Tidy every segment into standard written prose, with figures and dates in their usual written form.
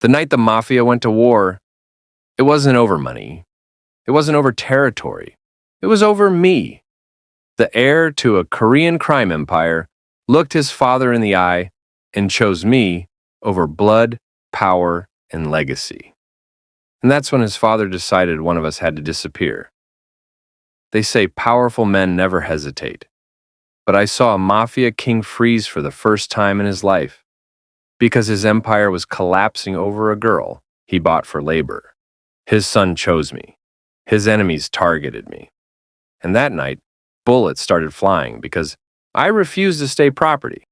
The night the Mafia went to war, it wasn't over money. It wasn't over territory. It was over me. The heir to a Korean crime empire looked his father in the eye and chose me over blood, power, and legacy. And that's when his father decided one of us had to disappear. They say powerful men never hesitate. But I saw a Mafia king freeze for the first time in his life because his empire was collapsing over a girl he bought for labor. His son chose me. His enemies targeted me. And that night, bullets started flying because I refused to stay property.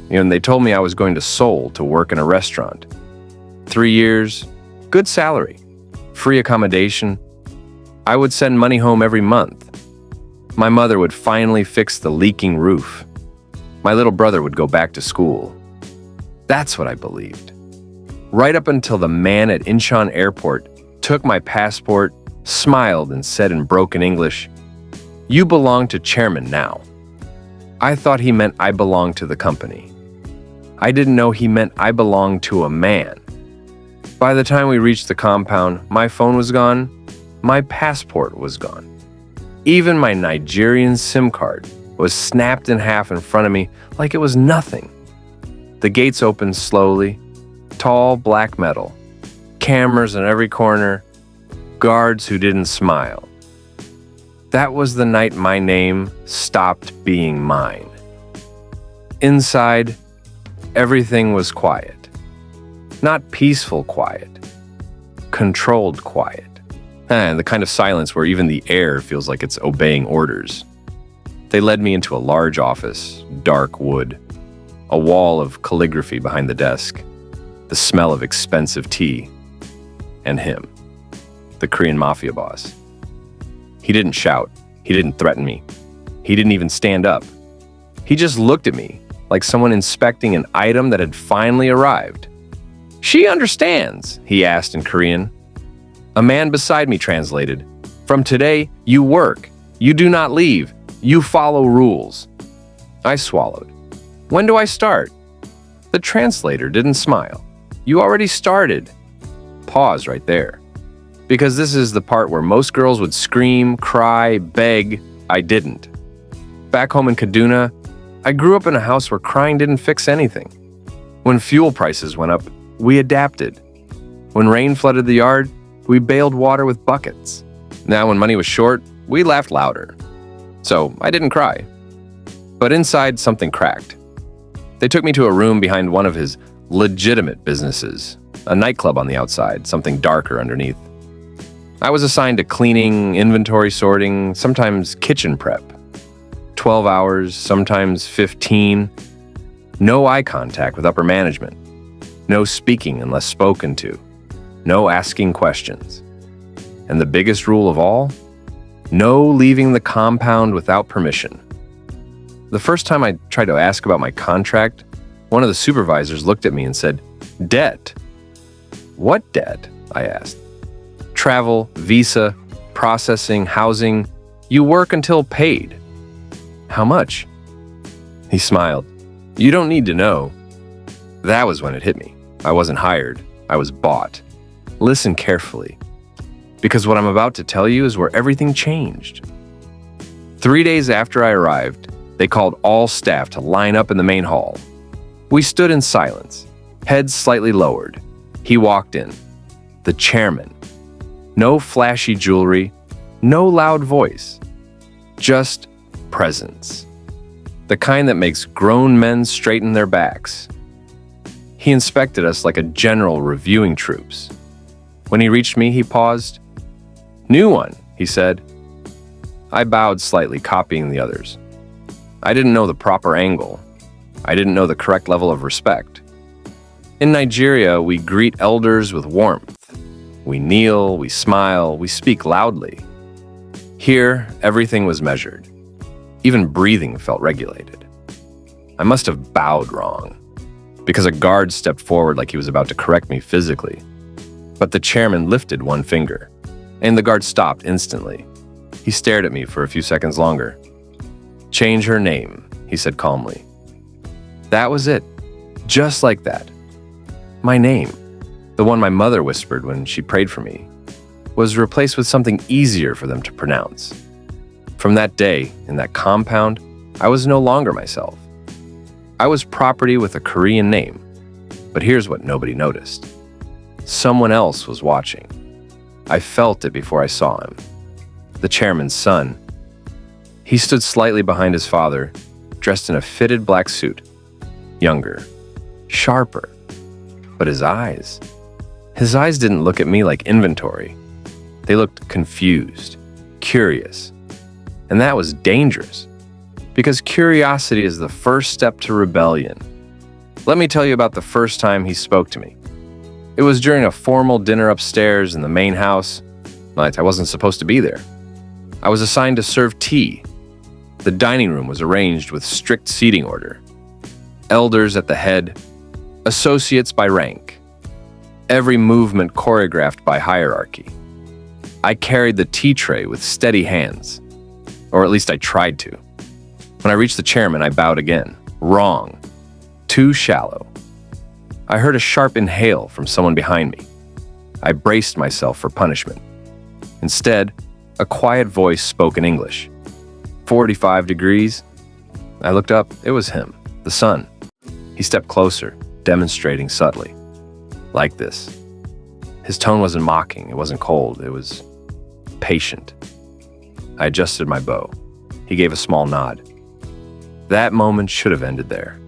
And they told me I was going to Seoul to work in a restaurant. 3 years, good salary, free accommodation. I would send money home every month. My mother would finally fix the leaking roof. My little brother would go back to school. That's what I believed. Right up until the man at Incheon Airport took my passport, smiled, and said in broken English, "You belong to Chairman now." I thought he meant I belonged to the company. I didn't know he meant I belonged to a man. By the time we reached the compound, my phone was gone, my passport was gone. Even my Nigerian SIM card was snapped in half in front of me like it was nothing. The gates opened slowly, tall black metal, cameras in every corner, guards who didn't smile. That was the night my name stopped being mine. Inside, everything was quiet. Not peaceful quiet, controlled quiet. And the kind of silence where even the air feels like it's obeying orders. They led me into a large office, dark wood, a wall of calligraphy behind the desk, the smell of expensive tea, and him, the Korean Mafia boss. He didn't shout. He didn't threaten me. He didn't even stand up. He just looked at me like someone inspecting an item that had finally arrived. "She understands," he asked in Korean. A man beside me translated, "From today, you work. You do not leave. You follow rules." I swallowed. "When do I start?" The translator didn't smile. "You already started." Pause right there. Because this is the part where most girls would scream, cry, beg. I didn't. Back home in Kaduna, I grew up in a house where crying didn't fix anything. When fuel prices went up, we adapted. When rain flooded the yard, we bailed water with buckets. Now when money was short, we laughed louder. So I didn't cry. But inside, something cracked. They took me to a room behind one of his legitimate businesses, a nightclub on the outside, something darker underneath. I was assigned to cleaning, inventory sorting, sometimes kitchen prep. 12 hours, sometimes 15. No eye contact with upper management. No speaking unless spoken to. No asking questions. And the biggest rule of all? No leaving the compound without permission. The first time I tried to ask about my contract, one of the supervisors looked at me and said, "Debt." "What debt?" I asked. "Travel, visa, processing, housing. You work until paid." "How much?" He smiled. "You don't need to know." That was when it hit me. I wasn't hired. I was bought. Listen carefully, because what I'm about to tell you is where everything changed. 3 days after I arrived, they called all staff to line up in the main hall. We stood in silence, heads slightly lowered. He walked in. The chairman. No flashy jewelry, no loud voice. Just presence. The kind that makes grown men straighten their backs. He inspected us like a general reviewing troops. When he reached me, he paused. "New one," he said. I bowed slightly, copying the others. I didn't know the proper angle. I didn't know the correct level of respect. In Nigeria, we greet elders with warmth. We kneel, we smile, we speak loudly. Here, everything was measured. Even breathing felt regulated. I must have bowed wrong, because a guard stepped forward like he was about to correct me physically. But the chairman lifted one finger, and the guard stopped instantly. He stared at me for a few seconds longer. "Change her name," he said calmly. That was it. Just like that. My name, the one my mother whispered when she prayed for me, was replaced with something easier for them to pronounce. From that day, in that compound, I was no longer myself. I was property with a Korean name, but here's what nobody noticed. Someone else was watching. I felt it before I saw him. The chairman's son. He stood slightly behind his father, dressed in a fitted black suit. Younger, sharper, but his eyes didn't look at me like inventory. They looked confused, curious, and that was dangerous, because curiosity is the first step to rebellion. Let me tell you about the first time he spoke to me. It was during a formal dinner upstairs in the main house. I wasn't supposed to be there. I was assigned to serve tea. The dining room was arranged with strict seating order. Elders at the head, associates by rank. Every movement choreographed by hierarchy. I carried the tea tray with steady hands, or at least I tried to. When I reached the chairman, I bowed again. Wrong. Too shallow. I heard a sharp inhale from someone behind me. I braced myself for punishment. Instead, a quiet voice spoke in English. 45 degrees. I looked up. It was him, the son. He stepped closer, demonstrating subtly. Like this. His tone wasn't mocking. It wasn't cold. It was patient. I adjusted my bow. He gave a small nod. That moment should have ended there,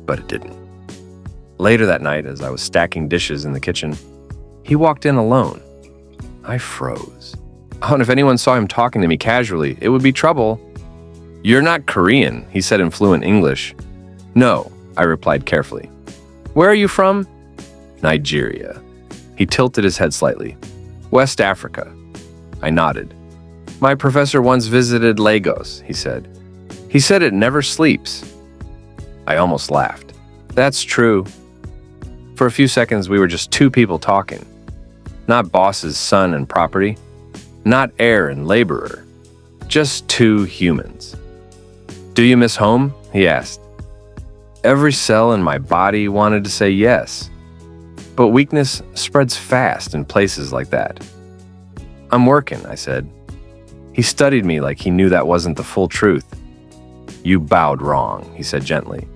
but it didn't. Later that night, as I was stacking dishes in the kitchen, he walked in alone. I froze. Oh, and if anyone saw him talking to me casually, it would be trouble. "You're not Korean," he said in fluent English. "No," I replied carefully. "Where are you from?" "Nigeria." He tilted his head slightly. "West Africa." I nodded. "My professor once visited Lagos," he said. "He said it never sleeps." I almost laughed. That's true. For a few seconds, we were just two people talking. Not boss's son and property. Not heir and laborer. Just two humans. "Do you miss home?" he asked. Every cell in my body wanted to say yes. But weakness spreads fast in places like that. "I'm working," I said. He studied me like he knew that wasn't the full truth. "You bowed wrong," he said gently.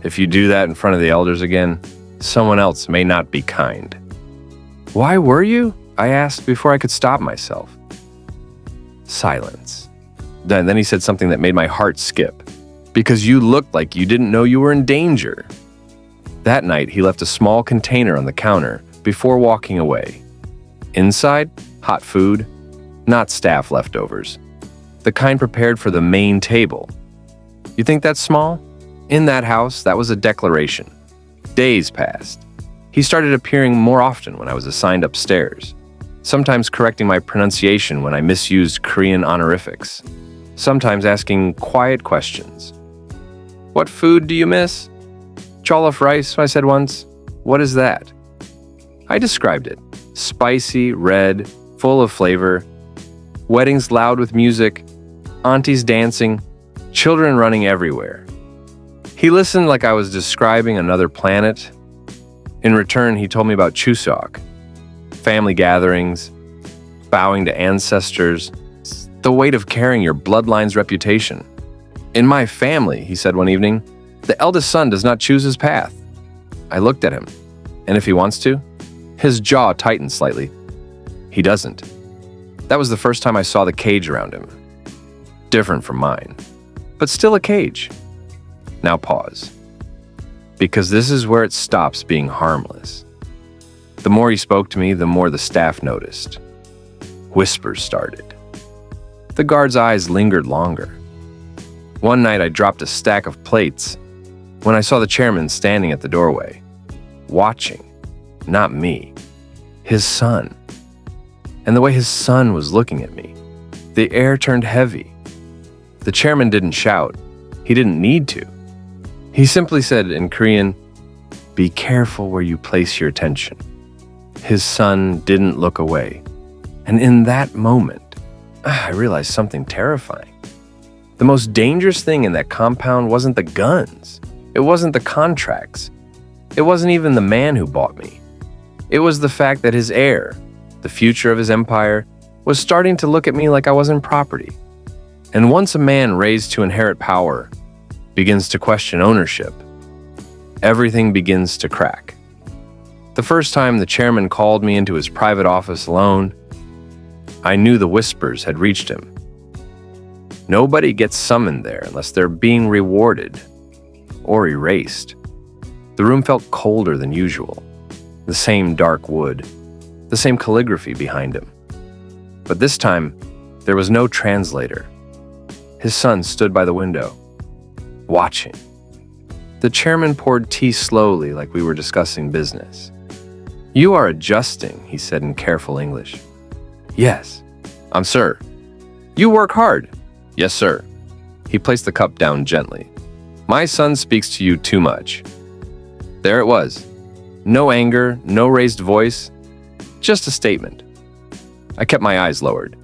"If you do that in front of the elders again, someone else may not be kind." "Why were you?" I asked before I could stop myself. Silence. Then he said something that made my heart skip. "Because you looked like you didn't know you were in danger." That night, he left a small container on the counter before walking away. Inside, hot food, not staff leftovers. The kind prepared for the main table. You think that's small? In that house, that was a declaration. Days passed. He started appearing more often when I was assigned upstairs, sometimes correcting my pronunciation when I misused Korean honorifics, sometimes asking quiet questions. "What food do you miss?" "Jollof rice," I said once. "What is that?" I described it. Spicy, red, full of flavor. Weddings loud with music. Aunties dancing. Children running everywhere. He listened like I was describing another planet. In return, he told me about Chuseok, family gatherings, bowing to ancestors, the weight of carrying your bloodline's reputation. "In my family," he said one evening, "the eldest son does not choose his path." I looked at him. "And if he wants to?" His jaw tightened slightly. "He doesn't." That was the first time I saw the cage around him. Different from mine, but still a cage. Now pause. Because this is where it stops being harmless. The more he spoke to me, the more the staff noticed. Whispers started. The guard's eyes lingered longer. One night I dropped a stack of plates when I saw the chairman standing at the doorway, watching, not me, his son. And the way his son was looking at me, the air turned heavy. The chairman didn't shout. He didn't need to. He simply said in Korean, "Be careful where you place your attention." His son didn't look away. And in that moment, I realized something terrifying. The most dangerous thing in that compound wasn't the guns. It wasn't the contracts. It wasn't even the man who bought me. It was the fact that his heir, the future of his empire, was starting to look at me like I wasn't property. And once a man raised to inherit power begins to question ownership, everything begins to crack. The first time the chairman called me into his private office alone, I knew the whispers had reached him. Nobody gets summoned there unless they're being rewarded or erased. The room felt colder than usual. The same dark wood, the same calligraphy behind him. But this time, there was no translator. His son stood by the window, watching. The chairman poured tea slowly like we were discussing business. "You are adjusting," he said in careful English. "Yes, sir." "You work hard." "Yes, sir." He placed the cup down gently. "My son speaks to you too much." There it was. No anger, no raised voice, just a statement. I kept my eyes lowered.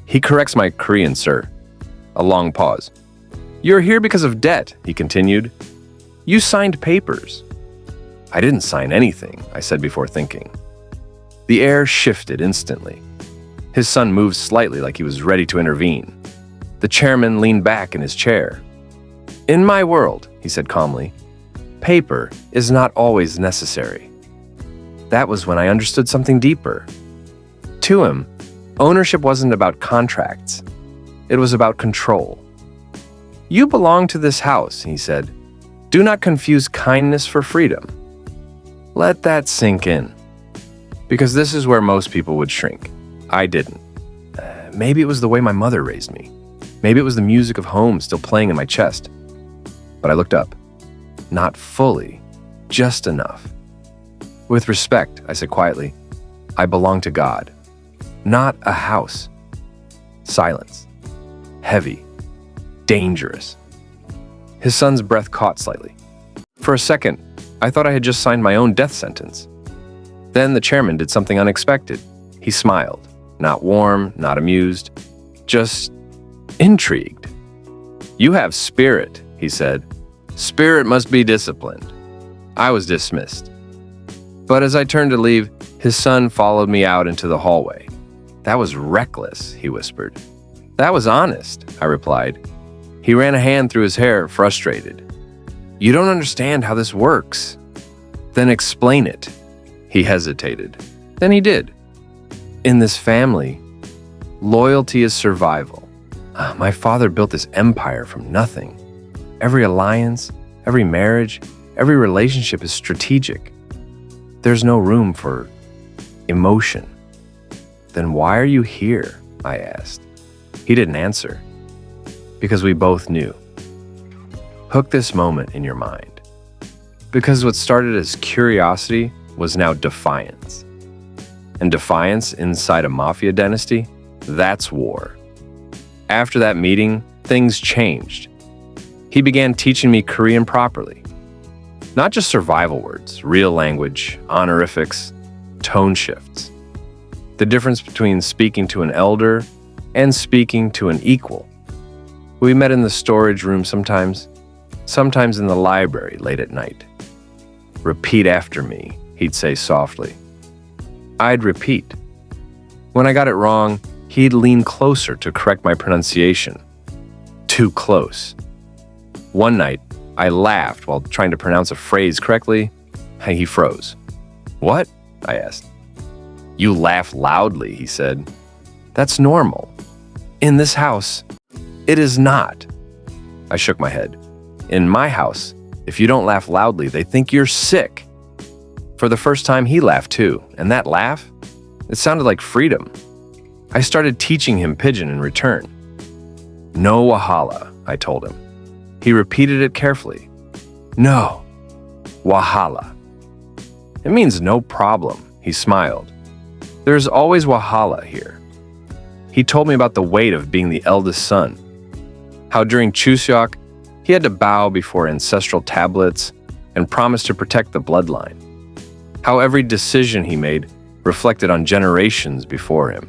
"He corrects my Korean, sir." A long pause. "You're here because of debt," he continued. "You signed papers." "I didn't sign anything," I said before thinking. The air shifted instantly. His son moved slightly like he was ready to intervene. The chairman leaned back in his chair. "In my world," he said calmly, "paper is not always necessary." That was when I understood something deeper. To him, ownership wasn't about contracts. It was about control. "You belong to this house," he said. "Do not confuse kindness for freedom." Let that sink in. Because this is where most people would shrink. I didn't. Maybe it was the way my mother raised me. Maybe it was the music of home still playing in my chest. But I looked up. Not fully, just enough. "With respect," I said quietly, "I belong to God, not a house." Silence. Heavy. Dangerous. His son's breath caught slightly. For a second, I thought I had just signed my own death sentence. Then the chairman did something unexpected. He smiled. Not warm, not amused, just intrigued. "You have spirit," he said. "Spirit must be disciplined." I was dismissed. But as I turned to leave, his son followed me out into the hallway. "That was reckless," he whispered. "That was honest," I replied. He ran a hand through his hair, frustrated. "You don't understand how this works." "Then explain it." He hesitated. Then he did. "In this family, loyalty is survival. My father built this empire from nothing. Every alliance, every marriage, every relationship is strategic. There's no room for emotion." "Then why are you here?" I asked. He didn't answer. Because we both knew. Hook this moment in your mind. Because what started as curiosity was now defiance. And defiance inside a Mafia dynasty, that's war. After that meeting, things changed. He began teaching me Korean properly. Not just survival words, real language, honorifics, tone shifts. The difference between speaking to an elder and speaking to an equal. We met in the storage room sometimes in the library late at night. "Repeat after me," he'd say softly. I'd repeat. When I got it wrong, he'd lean closer to correct my pronunciation. Too close. One night, I laughed while trying to pronounce a phrase correctly. He froze. "What?" I asked. "You laugh loudly," he said. "That's normal. In this house, it is not." I shook my head. "In my house, if you don't laugh loudly, they think you're sick." For the first time, he laughed too, and that laugh, it sounded like freedom. I started teaching him pidgin in return. "No wahala," I told him. He repeated it carefully. "No, wahala." "It means no problem," he smiled. "There's always wahala here." He told me about the weight of being the eldest son. How during Chuseok, he had to bow before ancestral tablets and promise to protect the bloodline. How every decision he made reflected on generations before him.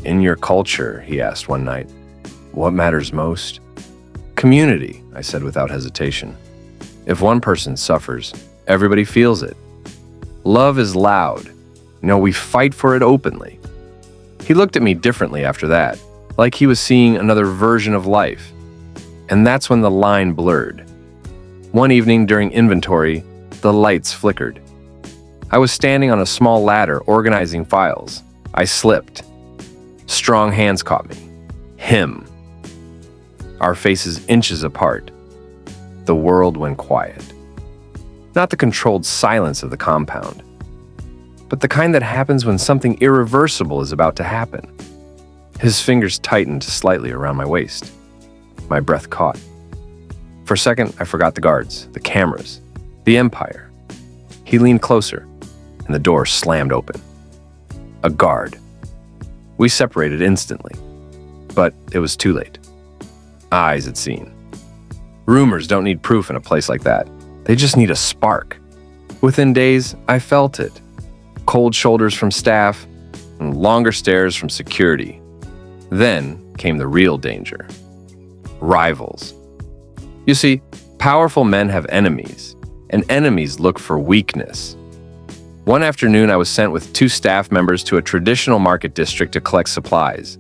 "In your culture," he asked one night, "what matters most?" "Community," I said without hesitation. "If one person suffers, Everybody feels it. Love is loud. We fight for it openly. He looked at me differently after that, like he was seeing another version of life. And that's when the line blurred. One evening during inventory, the lights flickered. I was standing on a small ladder organizing files. I slipped. Strong hands caught me. Him. Our faces inches apart. The world went quiet. Not the controlled silence of the compound, but the kind that happens when something irreversible is about to happen. His fingers tightened slightly around my waist. My breath caught. For a second, I forgot the guards, the cameras, the empire. He leaned closer, and the door slammed open. A guard. We separated instantly, but it was too late. Eyes had seen. Rumors don't need proof in a place like that. They just need a spark. Within days, I felt it. Cold shoulders from staff, and longer stares from security. Then came the real danger. Rivals. You see, powerful men have enemies, and enemies look for weakness. One afternoon, I was sent with 2 staff members to a traditional market district to collect supplies.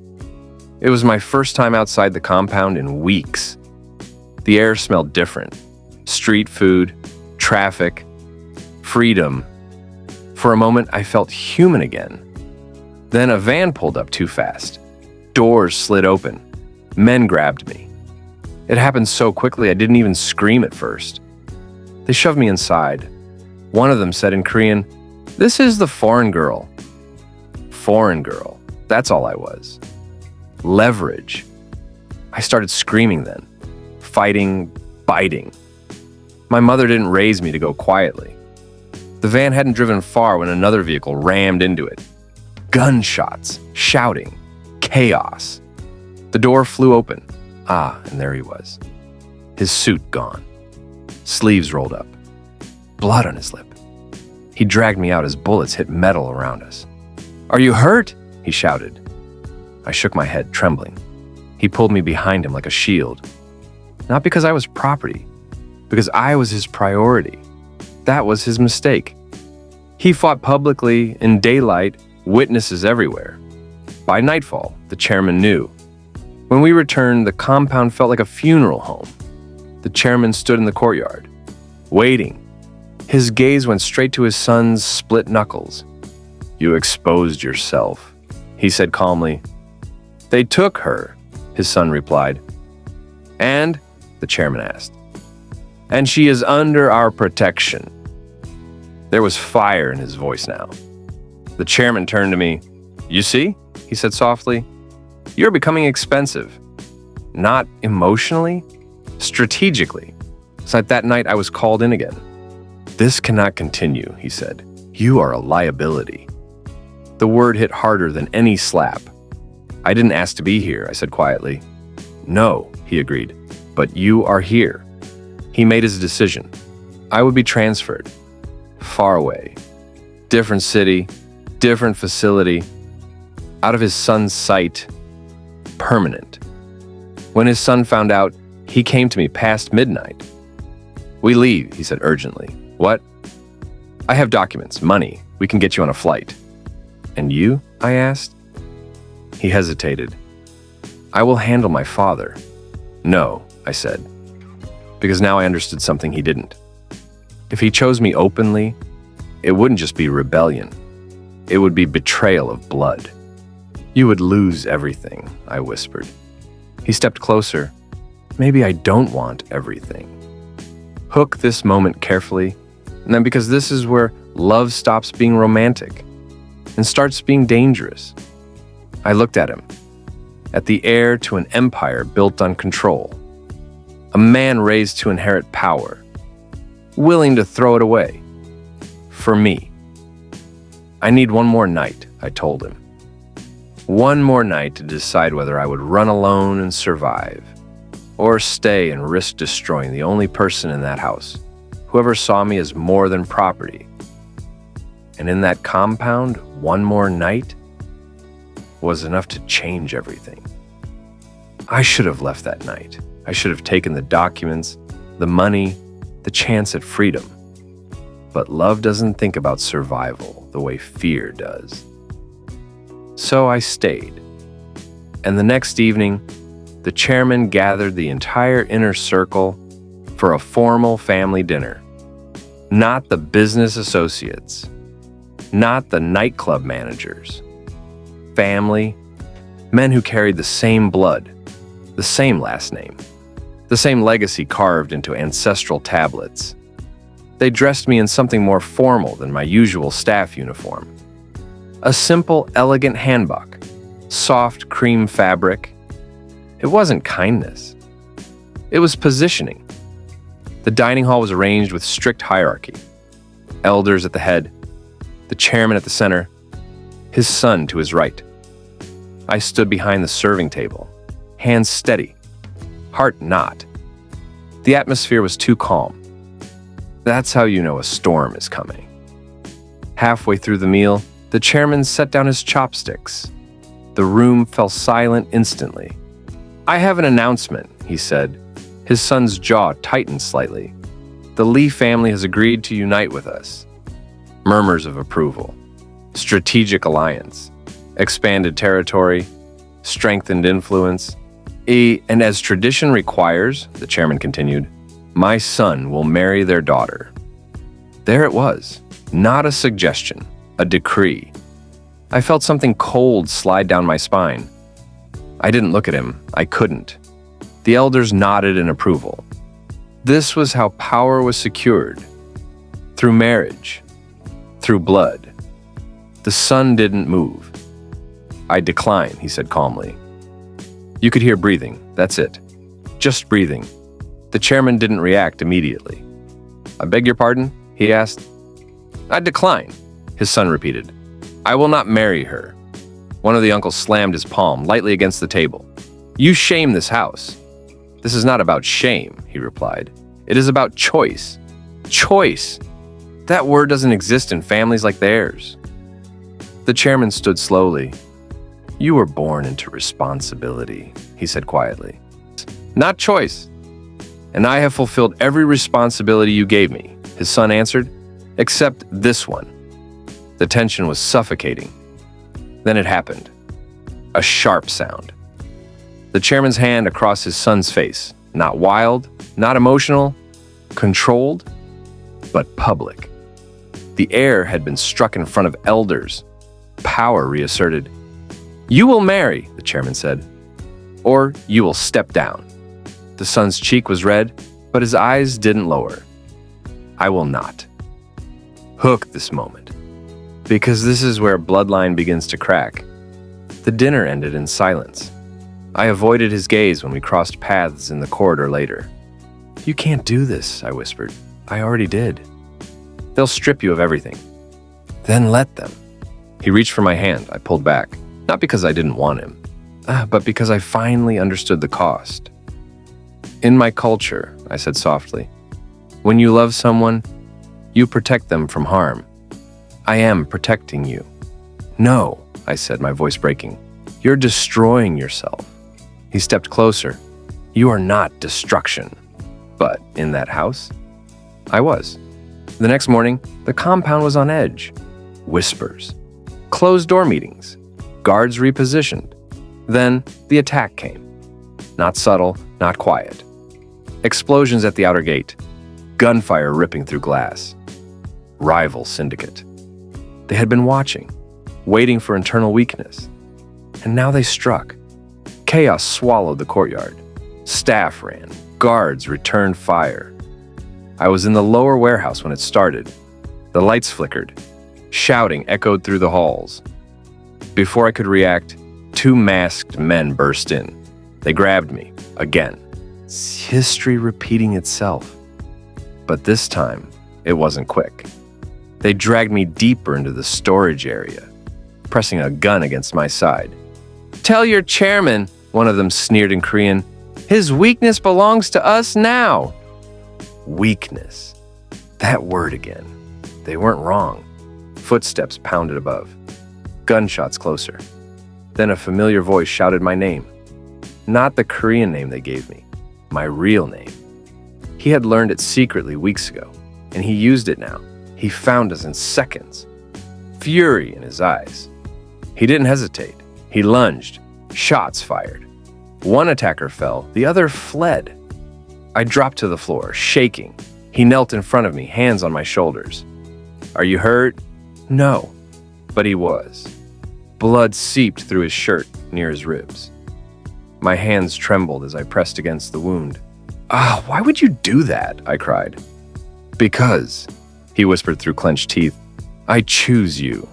It was my first time outside the compound in weeks. The air smelled different. Street food, traffic, freedom. For a moment, I felt human again. Then a van pulled up too fast. Doors slid open. Men grabbed me. It happened so quickly I didn't even scream at first. They shoved me inside. One of them said in Korean, "This is the foreign girl." Foreign girl. That's all I was. Leverage. I started screaming then. Fighting, biting. My mother didn't raise me to go quietly. The van hadn't driven far when another vehicle rammed into it. Gunshots, shouting, chaos. The door flew open. And there he was. His suit gone. Sleeves rolled up. Blood on his lip. He dragged me out as bullets hit metal around us. "Are you hurt?" he shouted. I shook my head, trembling. He pulled me behind him like a shield. Not because I was property, because I was his priority. That was his mistake. He fought publicly, in daylight, witnesses everywhere. By nightfall, the chairman knew. When we returned, the compound felt like a funeral home. The chairman stood in the courtyard, waiting. His gaze went straight to his son's split knuckles. "You exposed yourself," he said calmly. "They took her," his son replied. "And?" the chairman asked. "And she is under our protection." There was fire in his voice now. The chairman turned to me. "You see," he said softly, "you're becoming expensive. Not emotionally, strategically." So that night I was called in again. "This cannot continue," he said. "You are a liability." The word hit harder than any slap. "I didn't ask to be here," I said quietly. "No," he agreed, "but you are here." He made his decision. I would be transferred. Far away. Different city, different facility. Out of his son's sight. Permanent. When his son found out, he came to me past midnight. "We leave," he said urgently. "What?" "I have documents, money. We can get you on a flight." "And you?" I asked. He hesitated. "I will handle my father." "No," I said, because now I understood something he didn't. If he chose me openly, it wouldn't just be rebellion. It would be betrayal of blood. "You would lose everything," I whispered. He stepped closer. "Maybe I don't want everything." Hook this moment carefully, and then because this is where love stops being romantic and starts being dangerous. I looked at him, at the heir to an empire built on control, a man raised to inherit power, willing to throw it away. For me. "I need one more night," I told him. One more night to decide whether I would run alone and survive, or stay and risk destroying the only person in that house, whoever saw me as more than property. And in that compound, one more night was enough to change everything. I should have left that night. I should have taken the documents, the money, the chance at freedom. But love doesn't think about survival the way fear does. So I stayed. And the next evening, the chairman gathered the entire inner circle for a formal family dinner. Not the business associates, not the nightclub managers. Family, men who carried the same blood, the same last name, the same legacy carved into ancestral tablets. They dressed me in something more formal than my usual staff uniform. A simple, elegant hanbok, soft cream fabric. It wasn't kindness. It was positioning. The dining hall was arranged with strict hierarchy. Elders at the head, the chairman at the center, his son to his right. I stood behind the serving table, hands steady, heart not. The atmosphere was too calm. That's how you know a storm is coming. Halfway through the meal, the chairman set down his chopsticks. The room fell silent instantly. "I have an announcement," he said. His son's jaw tightened slightly. "The Lee family has agreed to unite with us." Murmurs of approval. Strategic alliance. Expanded territory. Strengthened influence. And as tradition requires, the chairman continued, my son will marry their daughter. There it was. Not a suggestion. A decree. I felt something cold slide down my spine. I didn't look at him. I couldn't. The elders nodded in approval. This was how power was secured. Through marriage. Through blood. The son didn't move. "I decline," he said calmly. You could hear breathing. That's it. Just breathing. The chairman didn't react immediately. "I beg your pardon?" he asked. "I decline," his son repeated. "I will not marry her." One of the uncles slammed his palm lightly against the table. "You shame this house." "This is not about shame," he replied. "It is about choice." Choice! That word doesn't exist in families like theirs. The chairman stood slowly. "You were born into responsibility," he said quietly. "Not choice. And I have fulfilled every responsibility you gave me," his son answered, "except this one." The tension was suffocating. Then it happened. A sharp sound. The chairman's hand across his son's face. Not wild, not emotional, controlled, but public. The heir had been struck in front of elders. Power reasserted. "You will marry," the chairman said, "or you will step down." The son's cheek was red, but his eyes didn't lower. "I will not." Hook this moment. Because this is where bloodline begins to crack. The dinner ended in silence. I avoided his gaze when we crossed paths in the corridor later. "You can't do this," I whispered. "I already did." "They'll strip you of everything." "Then let them." He reached for my hand. I pulled back. Not because I didn't want him, but because I finally understood the cost. "In my culture," I said softly, "when you love someone, you protect them from harm. I am protecting you." "No," I said, my voice breaking. "You're destroying yourself." He stepped closer. "You are not destruction." But in that house, I was. The next morning, the compound was on edge. Whispers. Closed door meetings. Guards repositioned. Then the attack came. Not subtle, not quiet. Explosions at the outer gate. Gunfire ripping through glass. Rival syndicate. They had been watching, waiting for internal weakness. And now they struck. Chaos swallowed the courtyard. Staff ran. Guards returned fire. I was in the lower warehouse when it started. The lights flickered. Shouting echoed through the halls. Before I could react, 2 masked men burst in. They grabbed me, again. It's history repeating itself. But this time, it wasn't quick. They dragged me deeper into the storage area, pressing a gun against my side. "Tell your chairman," one of them sneered in Korean, "his weakness belongs to us now." Weakness. That word again. They weren't wrong. Footsteps pounded above. Gunshots closer. Then a familiar voice shouted my name. Not the Korean name they gave me. My real name. He had learned it secretly weeks ago, and he used it now. He found us in seconds, fury in his eyes. He didn't hesitate. He lunged, shots fired. One attacker fell, the other fled. I dropped to the floor, shaking. He knelt in front of me, hands on my shoulders. "Are you hurt?" "No," but he was. Blood seeped through his shirt near his ribs. My hands trembled as I pressed against the wound. Why would you do that?" I cried. "Because," he whispered through clenched teeth, "I choose you."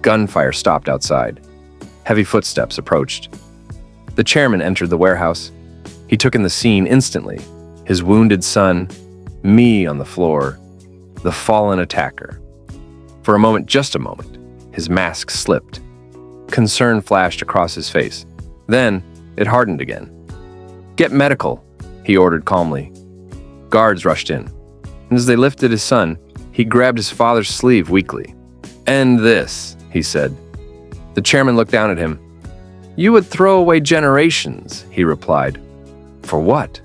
Gunfire stopped outside. Heavy footsteps approached. The chairman entered the warehouse. He took in the scene instantly. His wounded son, me on the floor, the fallen attacker. For a moment, just a moment, his mask slipped. Concern flashed across his face. Then, it hardened again. "Get medical," he ordered calmly. Guards rushed in, and as they lifted his son, he grabbed his father's sleeve weakly. "End this," he said. The chairman looked down at him. "You would throw away generations," he replied. "For what?"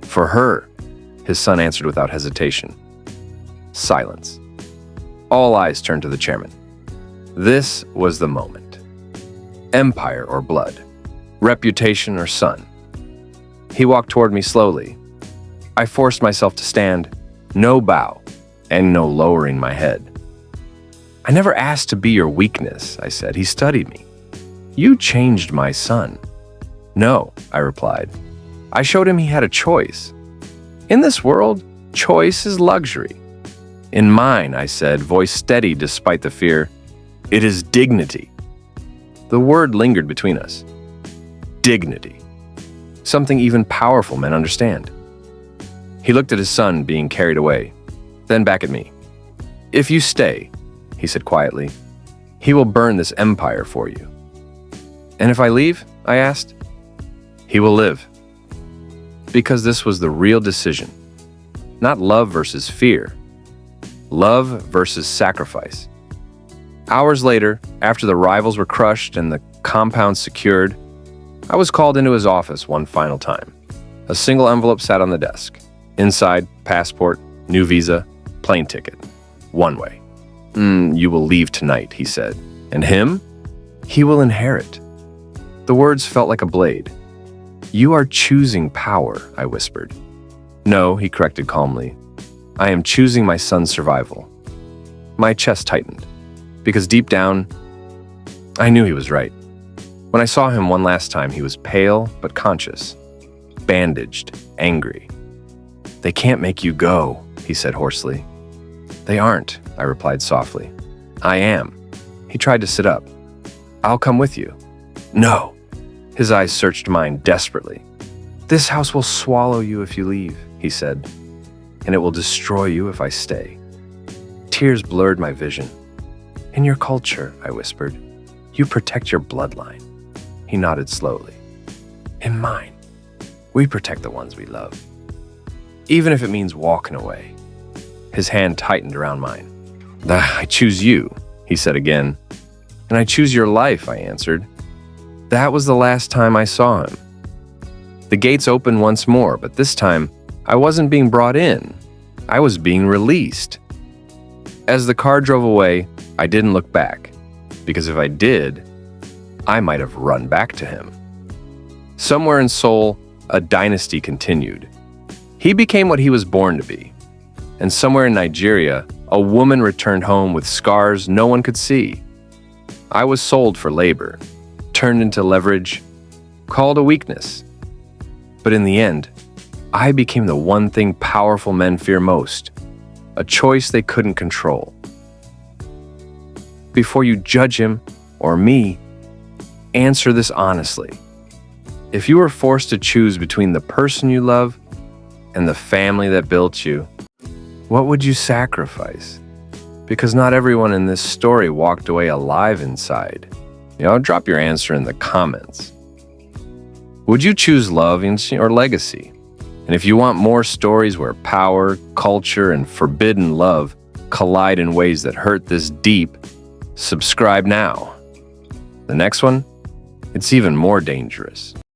"For her," his son answered without hesitation. Silence. All eyes turned to the chairman. This was the moment. Empire or blood, reputation or son. He walked toward me slowly. I forced myself to stand, no bow, and no lowering my head. "I never asked to be your weakness," I said. "He studied me. You changed my son." "No," I replied. "I showed him he had a choice. In this world, choice is luxury. In mine," I said, voice steady despite the fear, "it is dignity." The word lingered between us. Dignity. Something even powerful men understand. He looked at his son being carried away, then back at me. "If you stay," he said quietly, "he will burn this empire for you." "And if I leave?" I asked. "He will live." Because this was the real decision. Not love versus fear. Love versus sacrifice. Hours later, after the rivals were crushed and the compound secured, I was called into his office one final time. A single envelope sat on the desk. Inside, passport, new visa, plane ticket. One way. You will leave tonight," he said. "And him? He will inherit." The words felt like a blade. "You are choosing power," I whispered. "No," he corrected calmly. "I am choosing my son's survival." My chest tightened, because deep down, I knew he was right. When I saw him one last time, he was pale but conscious, bandaged, angry. "They can't make you go," he said hoarsely. "They aren't," I replied softly. "I am." He tried to sit up. "I'll come with you." "No." His eyes searched mine desperately. "This house will swallow you if you leave," he said, "and it will destroy you if I stay." Tears blurred my vision. "In your culture," I whispered, "you protect your bloodline." He nodded slowly. "In mine, we protect the ones we love. Even if it means walking away." His hand tightened around mine. "I choose you," he said again. "And I choose your life," I answered. That was the last time I saw him. The gates opened once more, but this time, I wasn't being brought in. I was being released. As the car drove away, I didn't look back, because if I did, I might have run back to him. Somewhere in Seoul, a dynasty continued. He became what he was born to be. And somewhere in Nigeria, a woman returned home with scars no one could see. I was sold for labor, turned into leverage, called a weakness. But in the end, I became the one thing powerful men fear most, a choice they couldn't control. Before you judge him, or me, answer this honestly. If you were forced to choose between the person you love and the family that built you, what would you sacrifice? Because not everyone in this story walked away alive inside. Drop your answer in the comments. Would you choose love or legacy? And if you want more stories where power, culture, and forbidden love collide in ways that hurt this deep, subscribe now. The next one, it's even more dangerous.